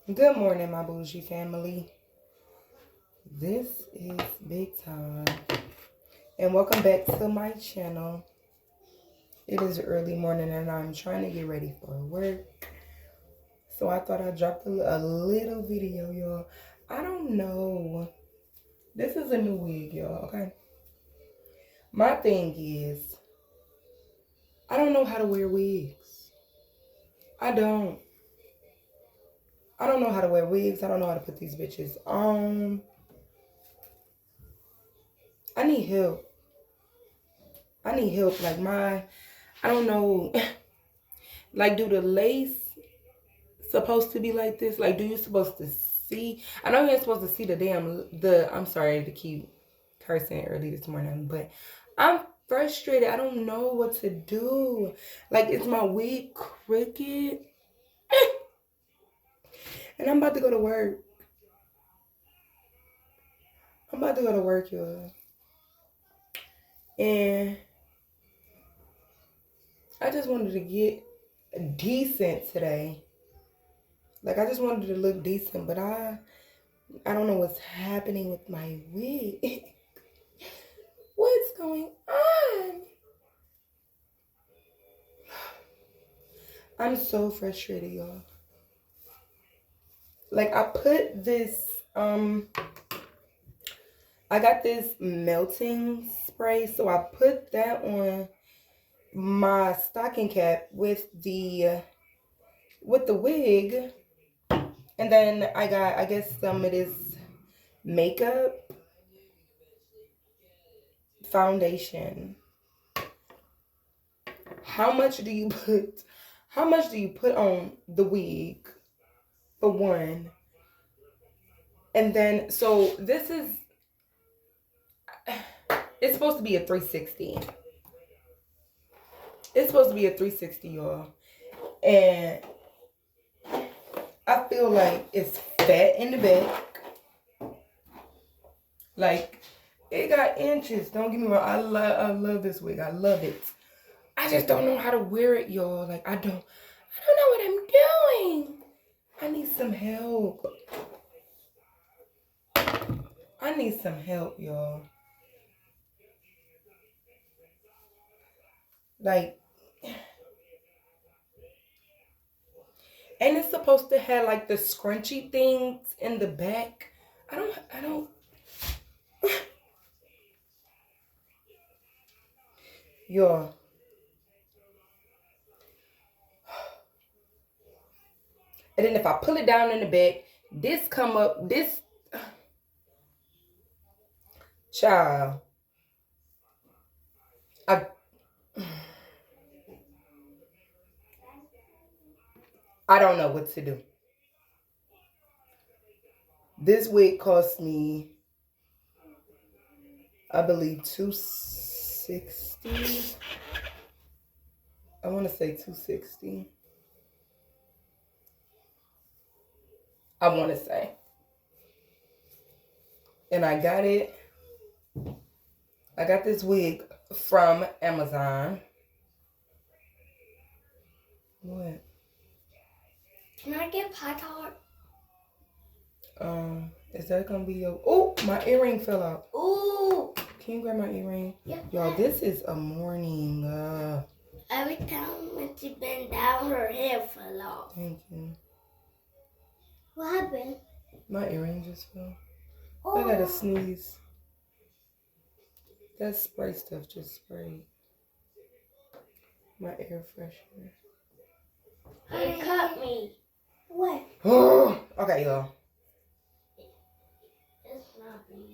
Good morning, my bougie family. This is Big Time, and welcome back to my channel. It is early morning, and I'm trying to get ready for work. So I thought I'd drop a little video, y'all. I don't know. This is a new wig, y'all, okay? My thing is, I don't know how to wear wigs. I don't. I don't know how to wear wigs. I don't know how to put these bitches on. I need help. I need help. I don't know. Like, do the lace supposed to be like this? Like, do you supposed to see? I know you're supposed to see I'm sorry to keep cursing early this morning, but I'm frustrated. I don't know what to do. Like, is my wig crooked? And I'm about to go to work. Y'all. And I just wanted to get decent today. Like, I just wanted to look decent, but I don't know what's happening with my wig. What's going on? I'm so frustrated, y'all. Like, I put this, I got this melting spray, so I put that on my stocking cap with the wig, and then I got, I guess, some of this makeup foundation. How much do you put on the wig, for one? And then, so this is, it's supposed to be a 360. It's supposed to be a 360, y'all. And I feel like it's fat in the back. Like, it got inches. Don't get me wrong. I love this wig. I love it. I just don't know how to wear it, y'all. Like, I don't know what I'm doing. I need some help. Y'all. Like, and it's supposed to have like the scrunchy things in the back. I don't. Y'all. And then if I pull it down in the back, this come up, this, child. I don't know what to do. This wig cost me, I believe, $260. I want to say $260. I want to say. And I got this wig from Amazon. What? Can I get pie tart? Is that gonna be your? Oh, my earring fell out. Ooh. Can you grab my earring? Yeah. Y'all, this is a morning. Every time when she bent down, her hair fell off. Thank you. What happened? My earring just fell. Oh. I gotta sneeze. That spray stuff just sprayed. My air freshener. It cut me. What? Okay, y'all. It's not me.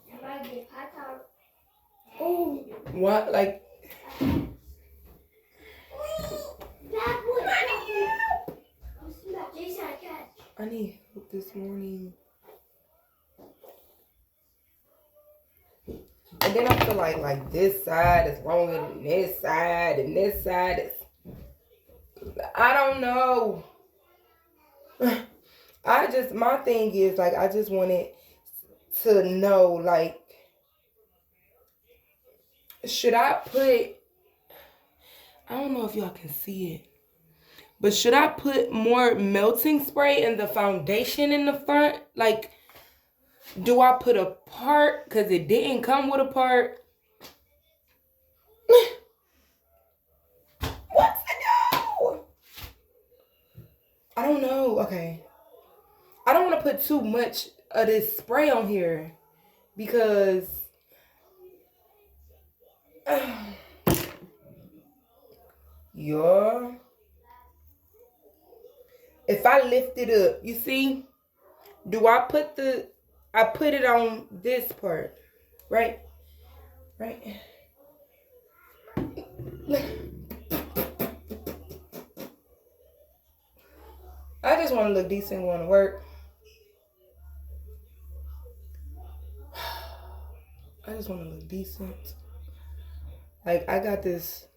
If I get pie tart. Oh. What? Like. I need help this morning. And then I feel like this side is longer than this side, and this side is, I don't know. My thing is, like, I just wanted to know, like, should I put, I don't know if y'all can see it, But should I put more melting spray in the foundation in the front? Like, do I put a part? Because it didn't come with a part. What to do? I don't know. Okay. I don't want to put too much of this spray on here because yeah. If I lift it up, you see, do I put it on this part, right? Right. I just want to look decent going to work. I just want to look decent. Like, I got this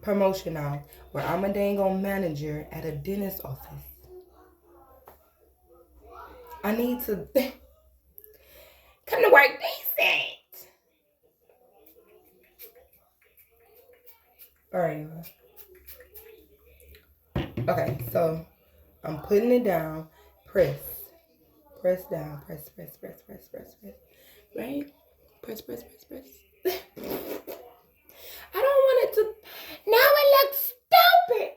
promotion now where I'm a dang on manager at a dentist office. I need to come to work decent. All right. Okay, so I'm putting it down. Press down. Press. Right? Press. I don't want it to. Now it looks stupid.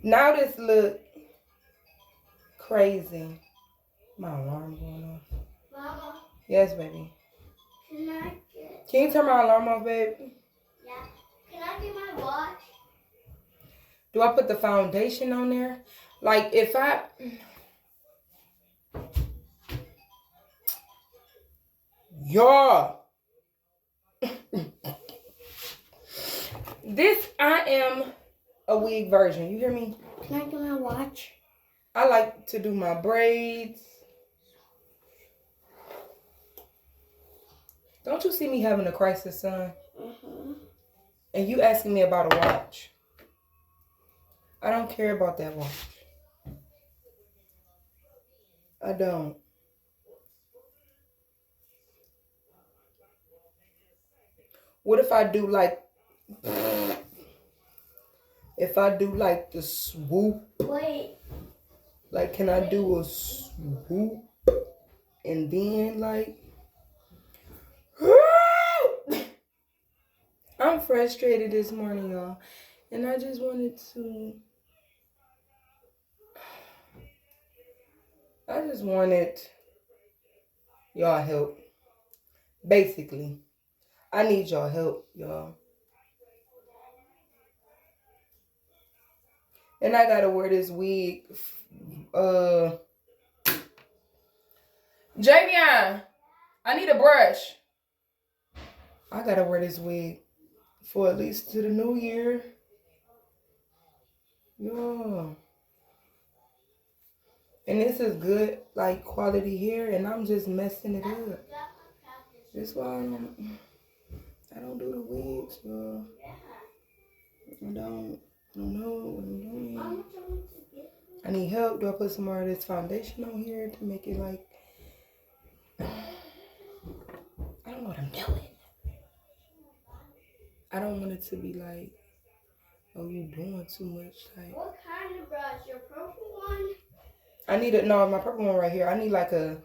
Now this look crazy. My alarm going off. Mama, Yes, baby. can Can you turn my alarm off, babe? Yeah. Can I get my watch? Do I put the foundation on there? Like if I... Yeah. This, I am a wig version. You hear me? Can I get my watch? I like to do my braids. Don't you see me having a crisis, son? Mm-hmm. And you asking me about a watch. I don't care about that watch. I don't. What if I do like... If I do like the swoop? Wait. Like, can I do a swoop? And then like... I'm frustrated this morning, y'all. And I just wanted to... I just wanted y'all help. Basically. I need y'all help, y'all. And I gotta wear this wig. Javion, I need a brush. I gotta wear this wig for at least to the new year. Yeah. And this is good, like, quality hair, and I'm just messing it up. That's why I don't do the wigs, y'all. I don't know what I'm doing. I need help. Do I put some more of this foundation on here to make it like... I don't know what I'm doing. I don't want it to be like, oh, you doing too much. Like, What kind of brush? Your purple one? I need my purple one right here. I need like a...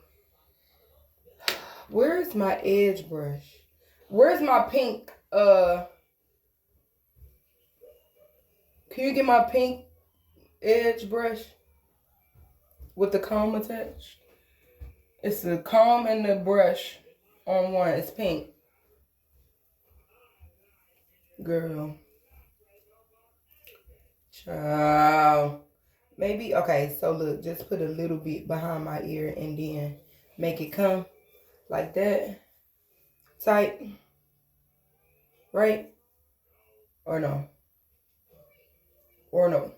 Where's my edge brush? Where's my pink? Can you get my pink edge brush with the comb attached? It's the comb and the brush on one. It's pink. Girl. Child. Maybe, okay, so look, just put a little bit behind my ear and then make it come like that. Tight. Right? Or no? Or no?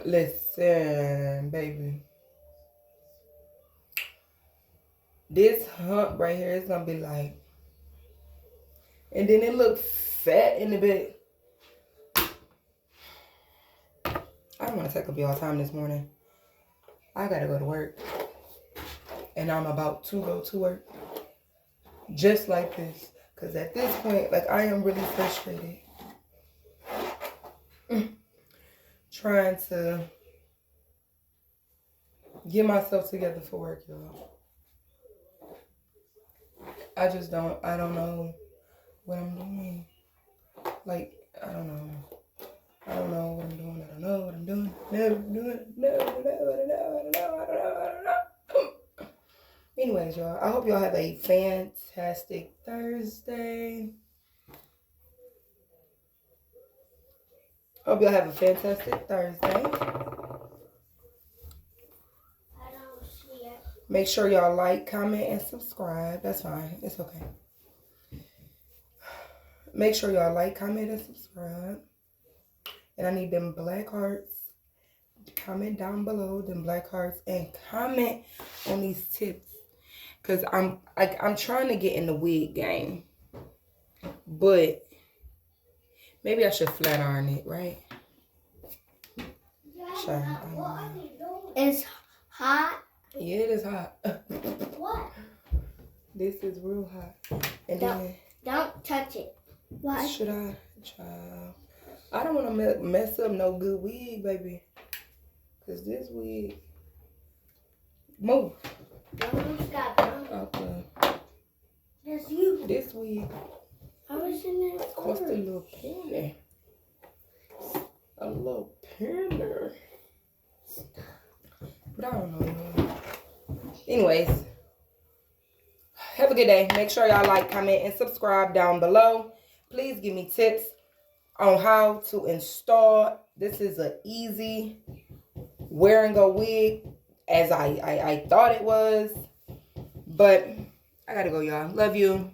Listen, baby. This hump right here is gonna be like, and then it look fat in the bit. I don't want to take up y'all time this morning. I gotta go to work. And I'm about to go to work. Just like this. Because at this point, like, I am really frustrated. Trying to get myself together for work, y'all. I don't know what I'm doing. Like, I don't know. I don't know what I'm doing. I don't know what I'm doing. Never doing. I don't know. Anyways, y'all, I hope y'all have a fantastic Thursday. Hope y'all have a fantastic Thursday. I don't see it. Make sure y'all like, comment, and subscribe. That's fine. It's okay. Make sure y'all like, comment, and subscribe. And I need them black hearts. Comment down below them black hearts and comment on these tips. Cause I'm trying to get in the wig game. But maybe I should flat iron it, right? Sure. It's hot. Yeah, it is hot. What? This is real hot. And then Don't touch it. Why? should I? Child, I don't want to mess up no good wig, baby. Cause this wig, move. Okay. That's you. This wig I was in there. cost a little penny. A little penny. But I don't know. Anyways, have a good day. Make sure y'all like, comment, and subscribe down below. Please give me tips on how to install. This is an easy wear and go wig as I thought it was. But I gotta go, y'all. Love you.